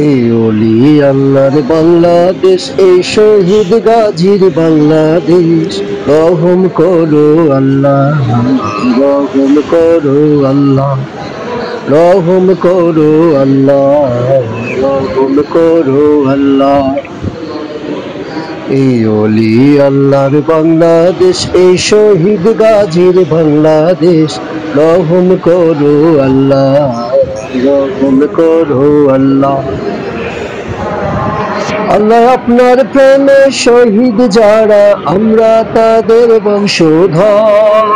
এই অলি আল্লাহর বাংলাদেশ, এই শহীদ গাজীর বাংলাদেশ। রহম করো আল্লাহ, রহম করো আল্লাহ, রহম করো আল্লাহ, রহম করো আল্লাহ। এই অলি আল্লাহর বাংলাদেশ, এই শহীদ গাজীর বাংলাদেশ। রহম করো আল্লাহ, রহম করো আল্লাহ। আল্লাহ আপনার প্রেমে শহীদ যারা, আমরা তাদের বংশধর,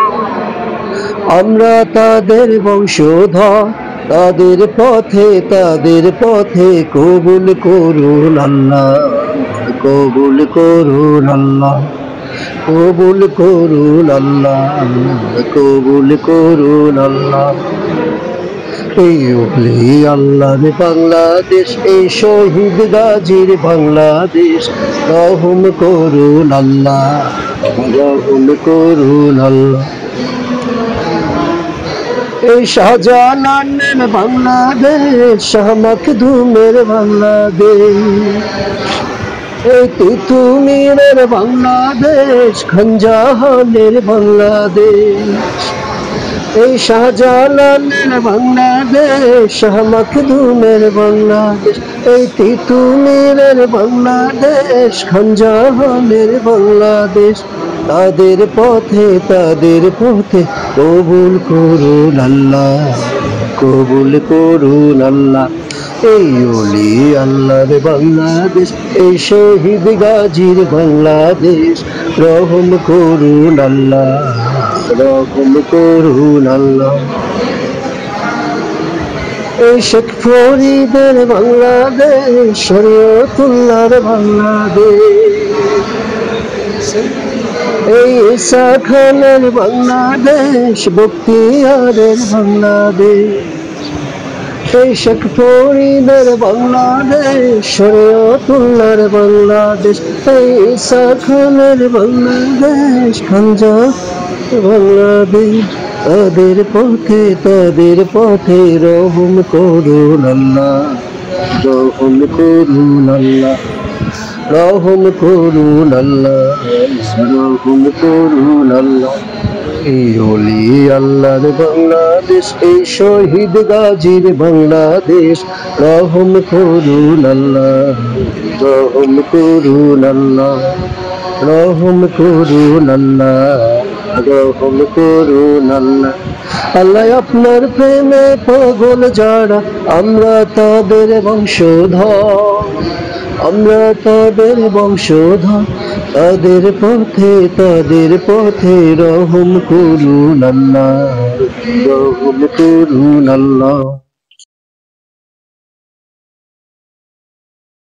আমরা তাদের বংশধর। তাদের পথে কবুল করুন আল্লাহ, কবুল করুন আল্লাহ, কবুল করুন আল্লাহ, কবুল করুন আল্লাহ। এই অলি আল্লাহর বাংলাদেশ, এই শহীদ গাজীর বাংলাদেশ। রহম করুন আল্লাহ, রহম করুন আল্লাহ। এই শাহজালালের বাংলাদেশ, শাহ মাখদুমের বাংলাদেশ। এই তিতুমীরের বাংলাদেশ, খানজাহানের বাংলাদেশ। এই শাহজালালের বাংলাদেশ, শাহ মাখদুমের বাংলাদেশ। এই তিতুমীরের বাংলাদেশ, খানজাহানের বাংলাদেশ। তাদের পথে কবুল করুন আল্লাহ, কবুল করুন আল্লাহ। এই অলি আল্লাহর বাংলাদেশ, এই শহীদ গাজীর বাংলাদেশ। রহম করুন আল্লাহ, রহম করুন আল্লাহ। এই শেখ ফরিদের বাংলাদেশ, শরীয়তুল্লাহর বাংলাদেশ। এই ঈসা খানের বাংলাদেশ, বখতিয়ারের বাংলাদেশ। এই শেখ ফরিদের বাংলাদেশ, শরীয়তুল্লাহর বাংলাদেশ। এই ঈসা খানের বাংলাদেশ, খানজা বাংলাদেশ। তাদের পথে রহম করুন আল্লাহ, রহম করুন আল্লাহ, রহম করুন আল্লাহ, রহম করুন আল্লাহ। এই অলি আল্লাহর বাংলাদেশ, এই শহীদ গাজীর বাংলাদেশ। রহম করুন আল্লাহ, রহম করুন আল্লাহ, রহম করুন আল্লাহ, রহম করুন আল্লাহ। আল্লাহ আপনার প্রেমে পাগল যারা, আমরা তাদের বংশধর, আমরা তাদের বংশধর। তাদের পথে রহম করুন আল্লাহ, রহম করুন আল্লাহ।